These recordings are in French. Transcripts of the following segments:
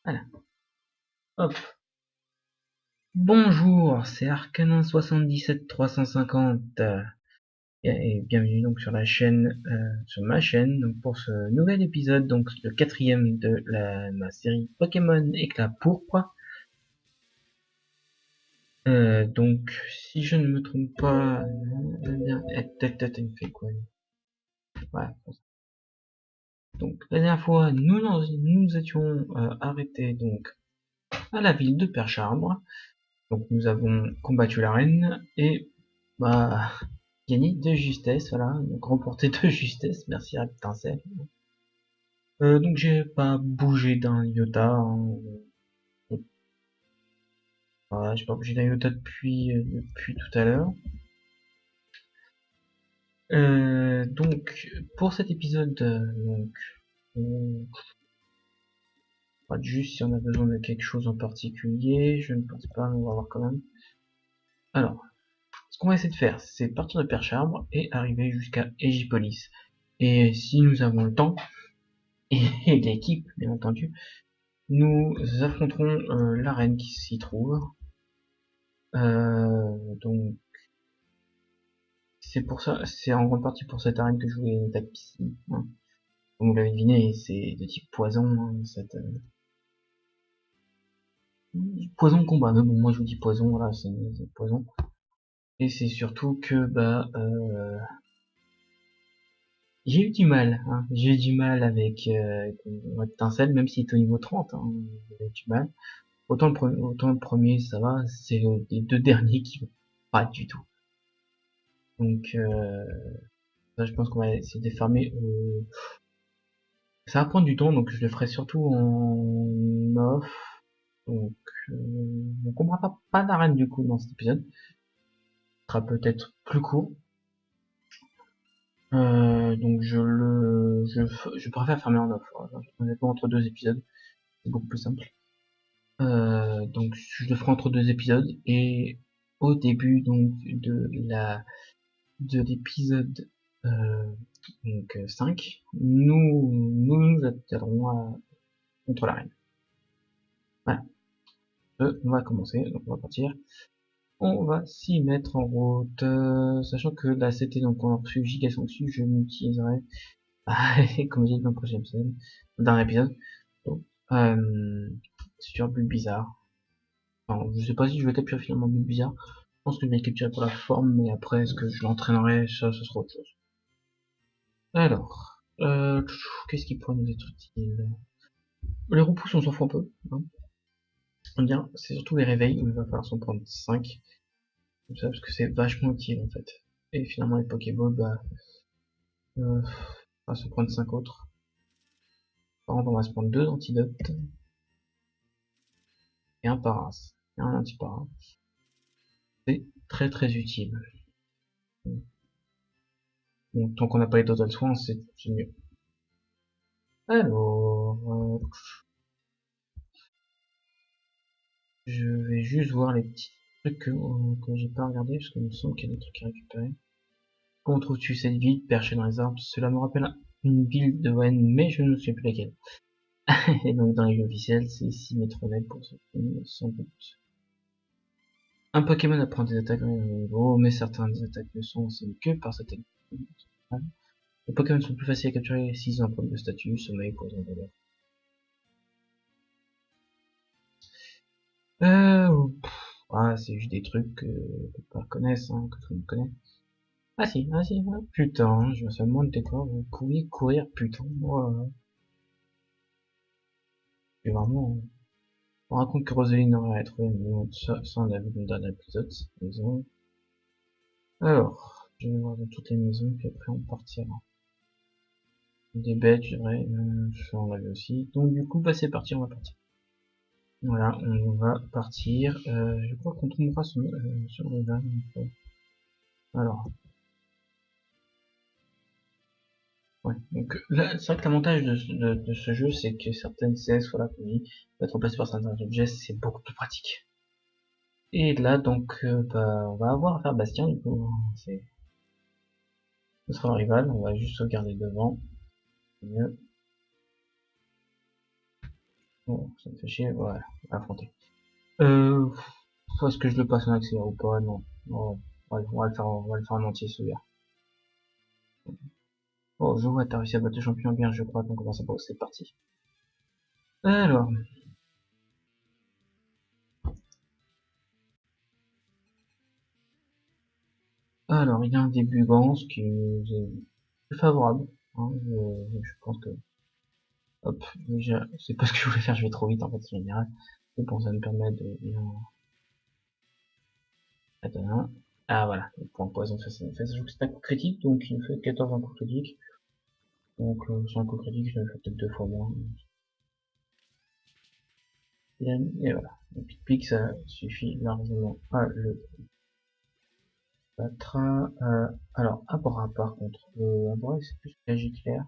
Voilà. Hop. Bonjour, c'est Arcanin 77350 et bienvenue donc sur la chaîne, sur ma chaîne, donc pour ce nouvel épisode, donc le quatrième de ma série Pokémon Éclat Pourpre. Donc si je ne me trompe pas, il me fait quoi lui. Voilà. Donc la dernière fois, nous étions arrêtés donc à la ville de Percharbre. Donc nous avons combattu la reine et bah gagné de justesse, voilà, donc remporté de justesse, merci à Pincel. Donc j'ai pas bougé d'un iota, hein. Voilà, j'ai pas bougé d'un iota depuis tout à l'heure. Donc pour cet épisode, on va juste si on a besoin de quelque chose en particulier, je ne pense pas, mais on va voir quand même. Alors, ce qu'on va essayer de faire, c'est partir de Percharbre et arriver jusqu'à Égipolis. Et si nous avons le temps, et l'équipe, bien entendu, nous affronterons la reine qui s'y trouve. Donc c'est pour ça, c'est en grande partie pour cette arène que je voulais une attaque psy. Hein. Comme vous l'avez deviné, c'est de type poison, hein, poison combat. Mais bon, moi je vous dis poison, voilà, c'est poison. Et c'est surtout que j'ai eu du mal, hein. J'ai eu du mal avec Tincelle, même s'il est au niveau 30, hein, j'ai eu du mal. Autant le premier, ça va, c'est les deux derniers qui vont pas du tout. Donc, là, je pense qu'on va essayer de les farmer. Ça va prendre du temps, donc je le ferai surtout en off. Donc, on comprendra pas d'arène du coup dans cet épisode. Ce sera peut-être plus court. Donc, je préfère farmer en off. Voilà. Honnêtement, entre deux épisodes, c'est beaucoup plus simple. Donc, je le ferai entre deux épisodes et au début donc de l'épisode donc 5, nous atterrons contre la reine. Voilà. On va commencer, donc on va partir. On va s'y mettre en route, sachant que là c'était donc on a reçu giga sanction, je m'utiliserai comme j'ai dit dans le prochain épisode, dans l'épisode. Donc, sur Bulbizarre. Enfin, je sais pas si je vais capturer finalement Bulbizarre. Je pense que je vais le capturer pour la forme, mais après est-ce que je l'entraînerai, ça ce sera autre chose. Alors, qu'est-ce qui pourrait nous être utile? Les repousses on s'en fout un peu, hein. Bien, c'est surtout les réveils où il va falloir s'en prendre 5, comme ça, parce que c'est vachement utile en fait. Et finalement les Pokéballs, on va se prendre 5 autres. Par contre, on va se prendre 2 antidotes et un paras, et un antipara. C'est très très utile. Bon, tant qu'on n'a pas les total soins, c'est mieux. Alors, je vais juste voir les petits trucs que j'ai pas regardé, parce qu'il me semble qu'il y a des trucs à récupérer. Comment trouves-tu cette ville perchée dans les arbres? Cela me rappelle une ville de Wayne, mais je ne sais plus laquelle. Et donc dans les jeux officiels, c'est Symmetronet pour ceux qui ne sont pas plus. Un Pokémon apprend des attaques à un niveau, mais certaines attaques ne sont enseignées que par cette technique. Les Pokémon sont plus faciles à capturer s'ils ont un problème de statut, sommeil, poison, valeur. C'est juste des trucs que pas connaissent, hein, que tout le monde connaît. Ah si, putain, je me suis demandé quoi, vous pouviez courir, putain, moi, c'est vraiment, on raconte que Rosaline aurait trouvé une maison, ça on l'a vu dans le dernier épisode, cette maison. Alors, je vais voir dans toutes les maisons, puis après on partira. Des bêtes, je dirais, ça on l'a vu aussi. Donc du coup, bah c'est parti, on va partir. Voilà, on va partir. Je crois qu'on tombera sur le van. Alors, ouais. Donc là, c'est vrai que l'avantage de ce jeu, c'est que certaines CS, voilà, comme dit, être remplacées par certains objets, c'est beaucoup plus pratique. Et là, donc, on va avoir à faire Bastien, du coup, hein, ce sera un rival, on va juste sauvegarder devant. C'est mieux. Bon, ça me fait chier, ouais, affronter. Est-ce que je le passe en accélère ou pas? Non. Non, on va le faire en entier celui-là. Oh, je vois, t'as réussi à battre le champion bien, je crois qu'on commence à c'est parti. Alors, il y a un début Gans qui est plus favorable. Hein, je pense que, hop, c'est pas ce que je voulais faire, je vais trop vite en fait, en général. Et bon, ça me permet de bien, attends, ah voilà, le point poison, ça joue que c'est un coup critique, donc il me fait 14 en coup critique. Donc, sur un coup critique, je vais le faire peut-être deux fois moins. Et voilà. Le pic-pic, ça suffit largement à le battre. Alors, Abra, par contre, Abra, c'est plus magie claire.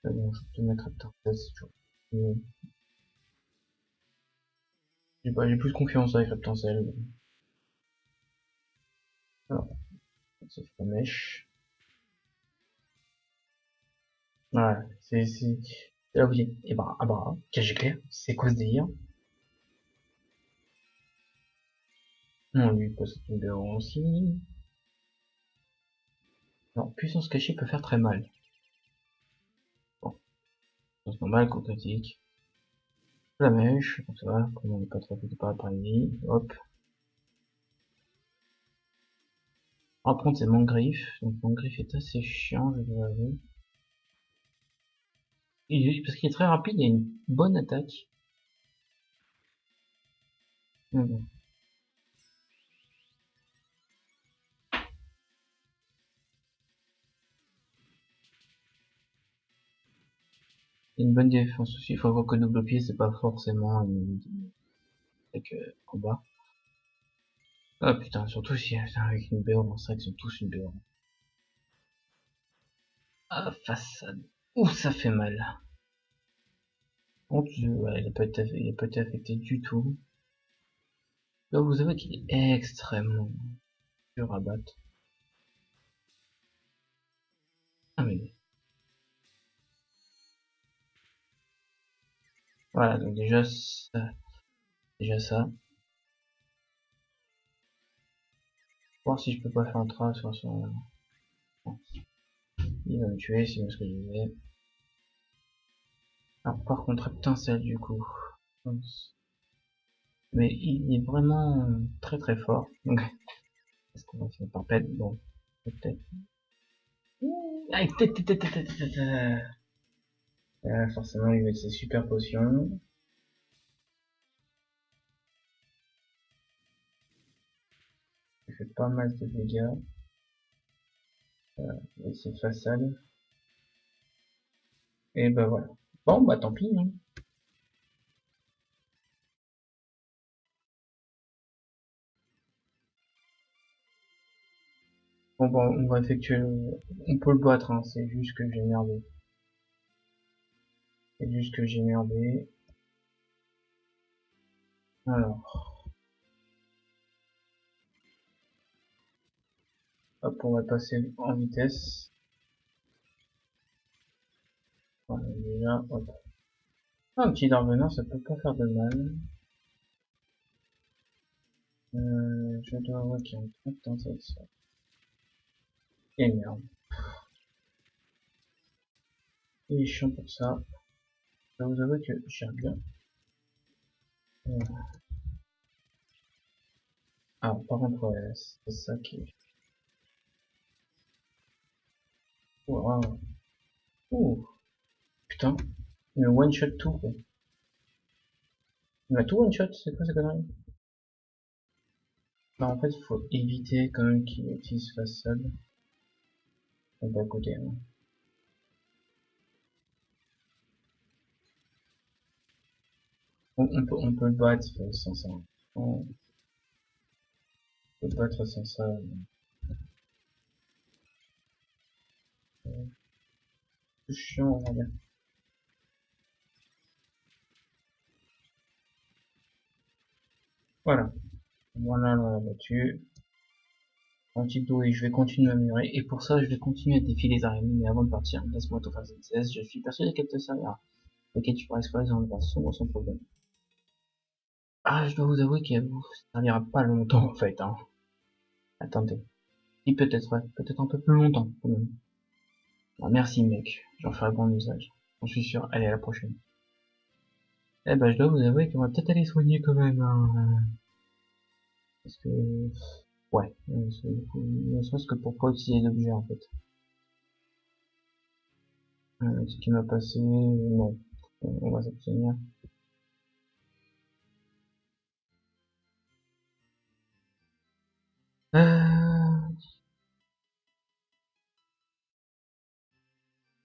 Bon, je vais te mettre à Tartas, c'est toujours. J'ai plus confiance avec Reptincelle. Alors, ça fait la mèche. Voilà, c'est là où il et bah, Abra, cage clair, c'est quoi ce délire? Non, lui, pose une numéro aussi. Non, puissance cachée peut faire très mal. Bon, c'est normal, coup critique. La mèche, comme ça, comme on n'est pas trop affecté par la paralysie, hop. Par contre, c'est mon griffe, donc mon griffe est assez chiant, je dois avouer. Parce qu'il est très rapide et une bonne attaque. Mais bon. Une bonne défense aussi, il faut avoir que double pied, c'est pas forcément une attaque en bas. Ah putain, surtout si avec une BO, c'est vrai qu'ils sont tous une BO. Ah, façade. Ouh, ça fait mal. Mon dieu, ouais, il a pas été affecté du tout. Là, vous savez qu'il est extrêmement dur à battre. Ah mais, voilà, donc déjà ça. Voir si je peux pas faire un train sur son... Bon, il va me tuer, c'est ce que je disais. Alors par contre, Reptincelle du coup. Mais il est vraiment très très fort. Donc, est-ce qu'on va finir par perdre? Bon, peut-être. Ah, forcément, il met ses super potions. Il fait pas mal de dégâts. Et c'est façade. Et bah voilà. Bon, bah tant pis. Hein. Bon, bah, on va effectuer On peut le battre, hein. C'est juste que j'ai merdé. C'est juste que j'ai merdé. Alors, hop, on va passer en vitesse. Voilà, déjà, hop. Ah, un petit darvenant, ça peut pas faire de mal. Je dois avoir qu'il y a un truc dans cette sorte. Et merde. Il est chiant pour ça. Je dois vous avouer que j'aime bien. Ah, par contre, ouais, c'est ça qui est... Wow. Ouh, putain. Mais one shot tout, quoi. Il a tout one shot, c'est quoi cette connerie? Non, en fait, il faut éviter quand même qu'il utilise face seul. On va à côté, hein. On peut le battre sans ça. On peut le battre sans ça. C'est chiant, on va dire. Voilà. Voilà, on l'a battu. Antidote et je vais continuer à m'améliorer. Et pour ça, je vais continuer à défier les araignées. Mais avant de partir, laisse-moi tout faire cette CS. Je suis persuadé qu'elle te servira. Ok, tu pourras explorer les endroits sombres sans problème. Ah, je dois vous avouer que ça servira pas longtemps en fait, hein. Attendez. Si peut-être, ouais, peut-être un peu plus longtemps quand même. Ah, merci mec, j'en ferai bon usage. J'en suis sûr. Allez, à la prochaine. Eh ben, je dois vous avouer qu'on va peut-être aller soigner quand même, hein, parce que, ouais, ne serait-ce que pour pas utiliser l'objet en fait. Ce qui m'a passé, non. On va s'abstenir. Euh,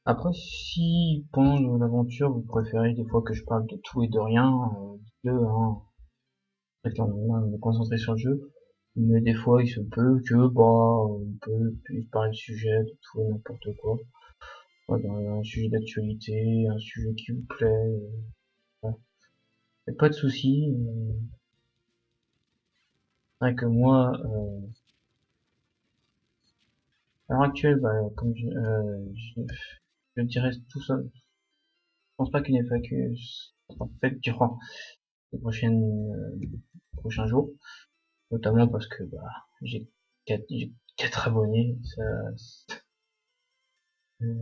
Après, si pendant l'aventure vous préférez des fois que je parle de tout et de rien, dites-le, hein. En fait, on est concentré sur le jeu. Mais des fois, il se peut que, bah, on peut plus parler de sujet, de tout et n'importe quoi. Voilà, un sujet d'actualité, un sujet qui vous plaît. Voilà. Y a pas de souci. C'est vrai que moi, à l'heure actuelle, bah, comme je dirais tout ça. Je pense pas qu'une FAQ sera faite durant les prochains jours. Notamment parce que, bah, j'ai 4 abonnés. Euh,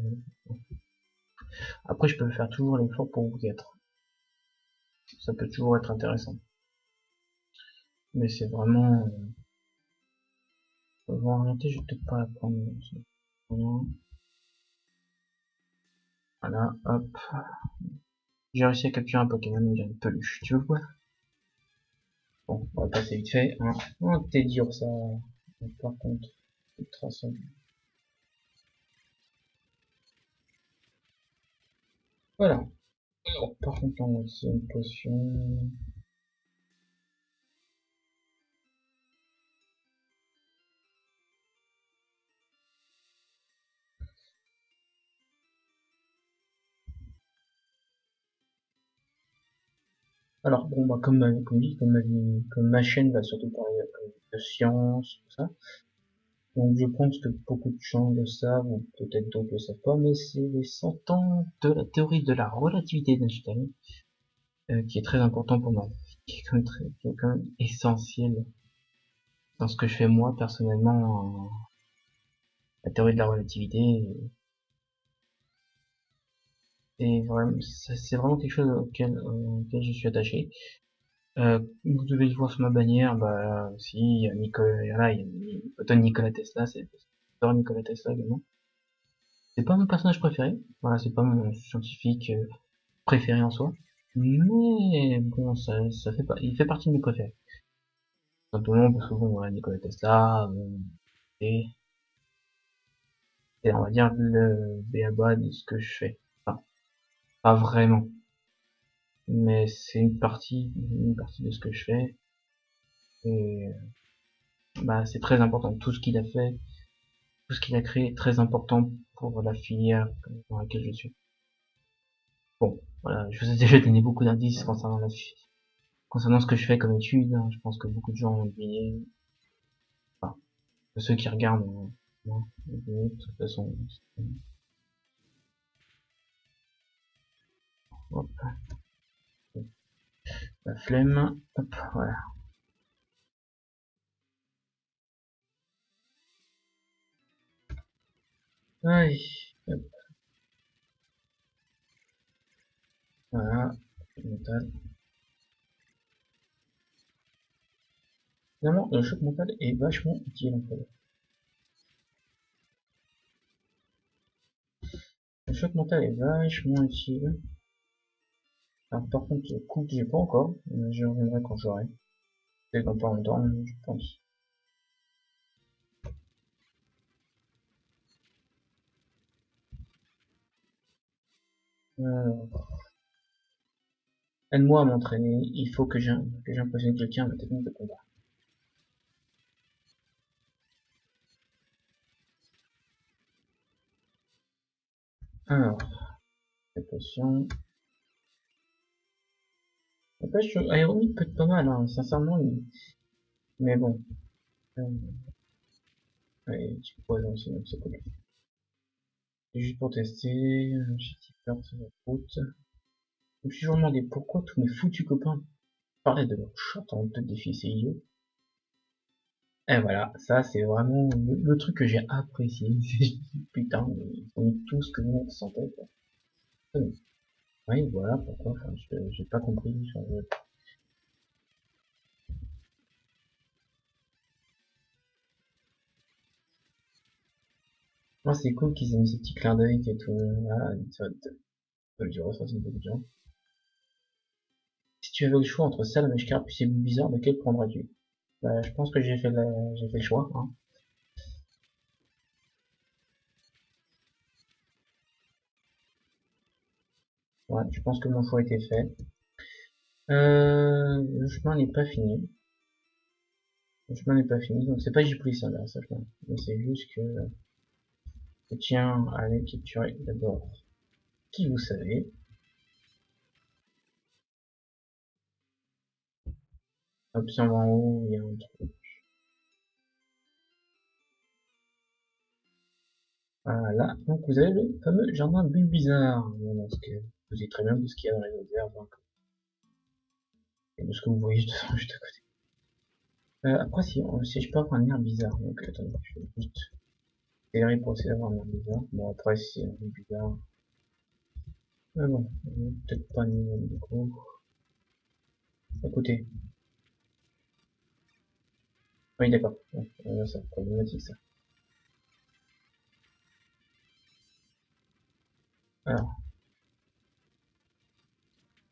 Après, je peux faire toujours l'effort pour vous quatre. Ça peut toujours être intéressant. Mais c'est vraiment, voir orienter, je vais peut-être pas la prendre. Voilà, hop. J'ai réussi à capturer un Pokémon, il y a une peluche. Tu veux voir? Bon, on va passer vite fait, hein. Oh, t'es dur, ça. Par contre, de toute façon. Voilà. Alors, par contre, là, c'est une potion. Alors, bon, bah, comme ma chaîne va surtout parler de science, tout ça. Donc, je pense que beaucoup de gens le savent, ou peut-être d'autres le savent pas, mais c'est les 100 ans de la théorie de la relativité d'Einstein, qui est très important pour moi, qui est quand même essentiel dans ce que je fais moi, personnellement, la théorie de la relativité, c'est vraiment quelque chose auquel je suis attaché. Vous devez le voir sur ma bannière, bah, si, il y a Nicolas, il y a Otto Nikola Tesla, c'est Nikola Tesla également. C'est pas mon personnage préféré, voilà, c'est pas mon scientifique préféré en soi, mais bon, ça fait pas, il fait partie de mes préférés. Simplement parce que bon, voilà, Nikola Tesla, et, et on va dire le b.a-ba de ce que je fais. Enfin, pas vraiment, mais c'est une partie de ce que je fais, et bah, c'est très important. Tout ce qu'il a fait, tout ce qu'il a créé est très important pour la filière dans laquelle je suis. Bon, voilà, je vous ai déjà donné beaucoup d'indices concernant ce que je fais comme étude, hein. Je pense que beaucoup de gens ont deviné, enfin, ceux qui regardent, hein, de toute façon, hop, la flemme, hop, voilà. Allez, hop, voilà, mental. Finalement, le choc mental est vachement utile, en fait. Le choc mental est vachement utile. Alors, par contre, le coup, j'ai pas encore, mais j'y reviendrai quand j'aurai. C'est dans pas longtemps, je pense. Euh, Aide-moi à m'entraîner, il faut que j'impressionne quelqu'un à ma technique de combat. Alors, cette potion. Après, Aéromite peut être pas mal, hein, sincèrement, mais bon. Euh, Allez, petit poison, sinon c'est cool. Juste pour tester, j'ai petit peur de la route. Je me suis toujours demandé pourquoi tous mes foutus copains parlaient de leur chat en tête des filles, c'est idiot. Et voilà, ça c'est vraiment le truc que j'ai apprécié. Putain, ils ont mis tout ce que nous on sentait, quoi. Oui, voilà pourquoi, enfin, j'ai pas compris. Moi c'est cool qu'ils aient mis ces petits clins d'œil et tout. Ah, ça va le ressentir beaucoup de gens. Si tu avais le choix entre Salam et c'est bizarre, lequel prendrais-tu? Bah, je pense que j'ai fait le choix, hein. Ouais, je pense que mon choix était fait. Le chemin n'est pas fini. Le chemin n'est pas fini, donc c'est pas Ghibli ça là, ça chemin. Mais c'est juste que je tiens à aller capturer d'abord qui vous savez. Hop, si on va en haut, il y a un truc. Voilà, donc vous avez le fameux jardin Bulbizarre. Bon, parce que vous savez très bien de ce qu'il y a dans les autres herbes, hein, et de ce que vous voyez juste à côté. Après, si je peux avoir un air bizarre, donc attendez, je vais juste accélérer pour essayer d'avoir un air bizarre. Bon, après, si c'est un peu bizarre. Mais bon, peut-être pas niveau du coup. À côté. Oui, d'accord. Ouais, ça, problématique ça. Alors,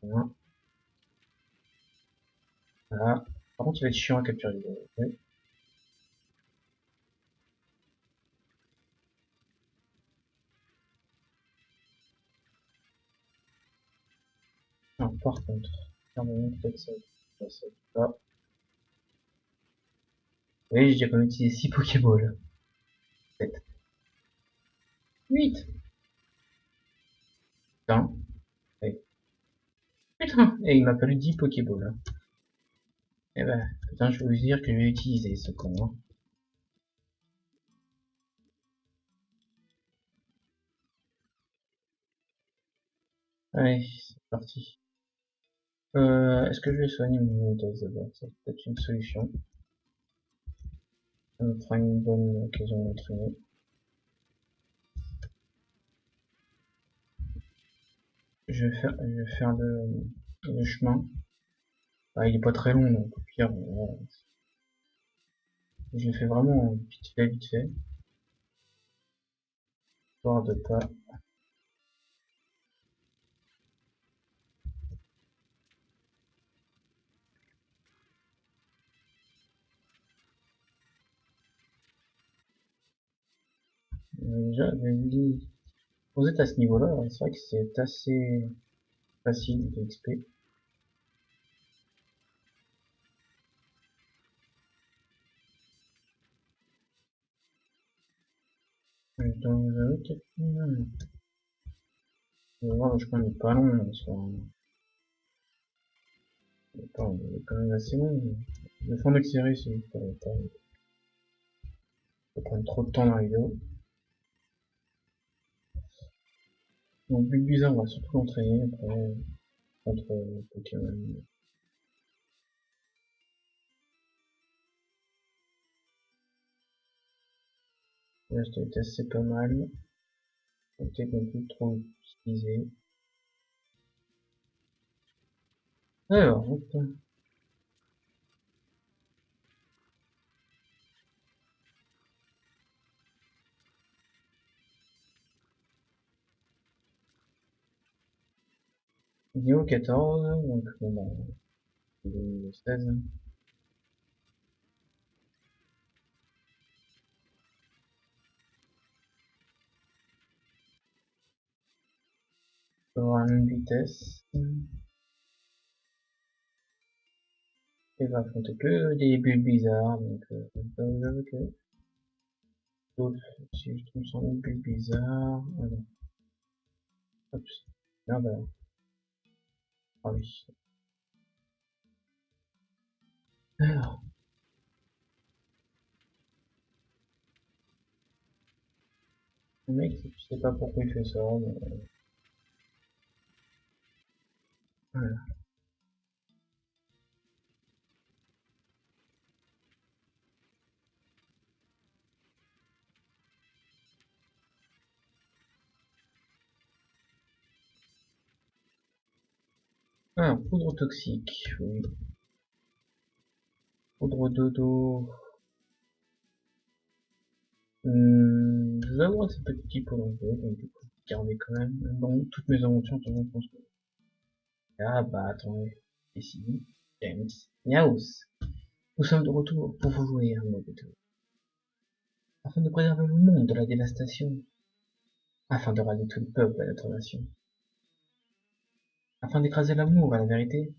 voilà. Voilà. Par contre, il va être chiant à capturer. Oui. Alors, par contre, peut-être ça va. Oui, j'ai déjà quand même utilisé 6 Pokéballs. 7. 8. Putain. Ouais. Putain. Et il m'a fallu 10 Pokéballs, hein. Eh ben, putain, je vais vous dire que je vais utiliser ce con, hein. Allez, c'est parti. Est-ce que je vais soigner mon Minotaur d'abord? Ça peut être une solution. Ça me fera une bonne occasion de m'entraîner. Je vais faire le chemin. Ah, il est pas très long, donc au pire, voilà. Je le fais vraiment vite fait, histoire de pas. J'avais dit, vous êtes à ce niveau-là, c'est vrai que c'est assez facile de XP. Dans le on va voir, le chemin n'est pas long, il est quand même assez long. Le fond d'accélérer, c'est pas prendre trop de temps dans la vidéo. Donc, but bizarre, on va surtout l'entraîner après, contre Pokémon. Là, c'était assez pas mal. Peut-être non plus trop utilisé. Alors, hop. Niveau 14, donc bon, bah, niveau 16. On va avoir la même vitesse. Et va affronter que des bulles bizarres, donc j'avoue que sauf si je tombe sur une bulle bizarre. Alors, hop, merde alors. Ah oui. Alors, le mec, je sais pas pourquoi il fait ça, mais Voilà. Ah, poudre toxique, oui. Poudre dodo. Je vais avoir ces petits poudres dodo, donc du coup, garder quand même. Bon, toutes mes inventions, tout le monde pense que... Ah bah, attendez. Ici, James. Niaous. Nous sommes de retour pour vous jouer un mode de... Afin de préserver le monde de la dévastation. Afin de rallier tout le peuple à notre nation. Afin d'écraser l'amour à la vérité.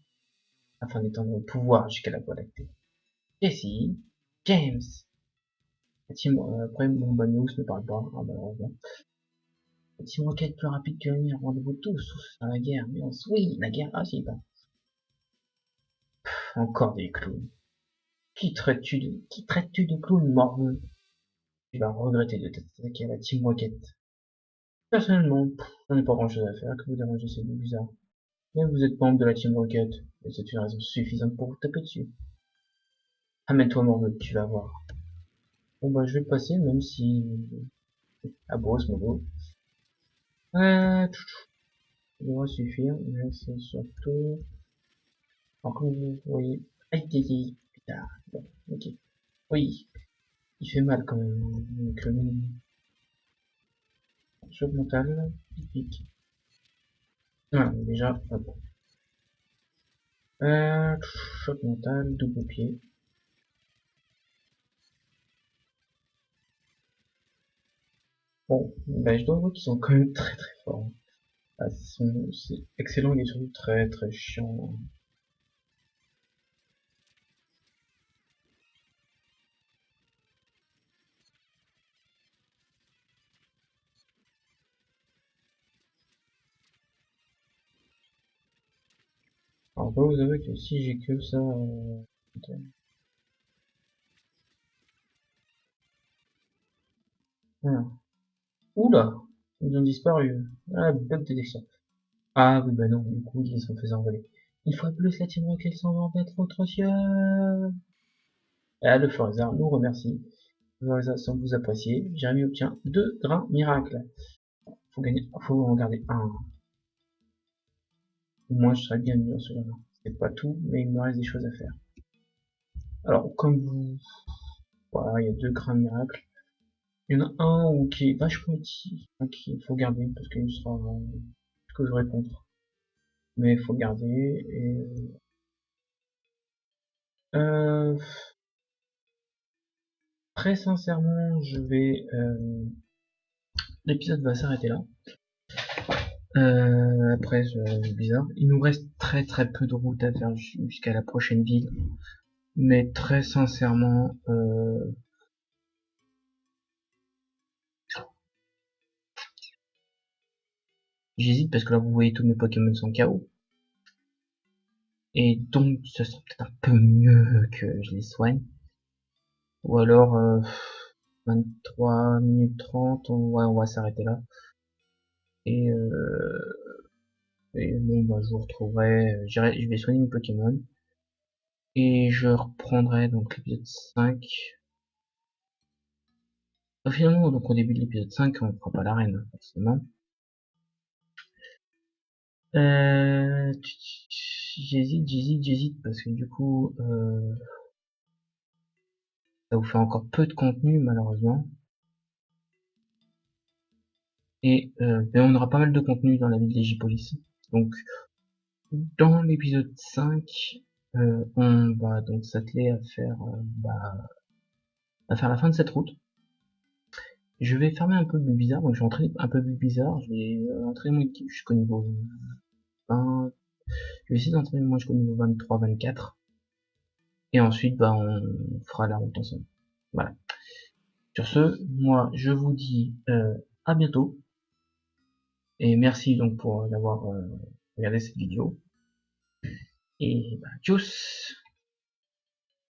Afin d'étendre le pouvoir jusqu'à la voie lactée. Jesse, James. Après, mon bad news ne parle pas, ah, malheureusement. La Team Rocket plus rapide que la lumière, rendez-vous tous à la guerre. Mais oui, la guerre, ah si, bah. Encore des clowns. Qui traites-tu de clown morveux? Tu vas regretter de t'attaquer à la Team Rocket. Personnellement, j'en ai pas grand chose à faire que vous déranger ces deux bizarres. Mais vous êtes membre de la Team Rocket, et c'est une raison suffisante pour vous taper dessus. Amène-toi morveux, tu vas voir. Bon bah je vais le passer, même si... Ah bon, ce mot. Ça devrait suffire, mais c'est surtout... Alors comme vous voyez... Aïe aïe aïe, putain, bon, ok. Oui, il fait mal quand même, donc choc mental, pique. Voilà, déjà, hop. Euh, choc mental, double pied. Bon, bah, je dois avouer qu'ils sont quand même très très forts. Ah, c'est excellent, mais surtout très très chiant. Alors, bah, vous savez que si j'ai que ça, attends. Voilà. Oula, ils ont disparu. Ah, bug de détection. Ah oui, bah non, du coup, ils se sont fait envoler. Il faut plus la team Rocket s'en va mettre votre ciel. Ah, le Forza nous remercie. Le Forza sans vous apprécier. Jérémy obtient 2 grains miracles. Faut en garder un. Moi, je serais bien mieux sur celui-là. C'est pas tout, mais il me reste des choses à faire. Alors, comme vous, voilà, il y a 2 grains miracles. Il y en a un qui est vachement petit, qu'il faut garder parce qu'il sera ce que je vais contre. Mais il faut garder et euh, très sincèrement, l'épisode va s'arrêter là. Après, c'est bizarre. Il nous reste très très peu de route à faire jusqu'à la prochaine ville. Mais très sincèrement, j'hésite parce que là vous voyez tous mes Pokémon sont KO. Et donc ce serait peut-être un peu mieux que je les soigne. Ou alors 23 minutes 30, on va s'arrêter là. Et, bon bah je vous retrouverai, je vais soigner mes Pokémon. Et je reprendrai donc l'épisode 5. Finalement, donc au début de l'épisode 5, on ne fera pas l'arène, forcément. J'hésite, parce que du coup, ça vous fait encore peu de contenu, malheureusement. Et mais on aura pas mal de contenu dans la ville des J-Police. Donc, dans l'épisode 5, on va donc s'atteler à faire la fin de cette route. Je vais fermer un peu le bizarre, donc je vais entrer un peu plus bizarre. Je vais entrer mon équipe jusqu'au niveau 20. Je vais essayer d'entrer moi jusqu'au niveau 23, 24. Et ensuite, bah, on fera la route ensemble. Voilà. Sur ce, moi, je vous dis à bientôt. Et merci donc pour d'avoir regardé cette vidéo. Et bah, tchuss!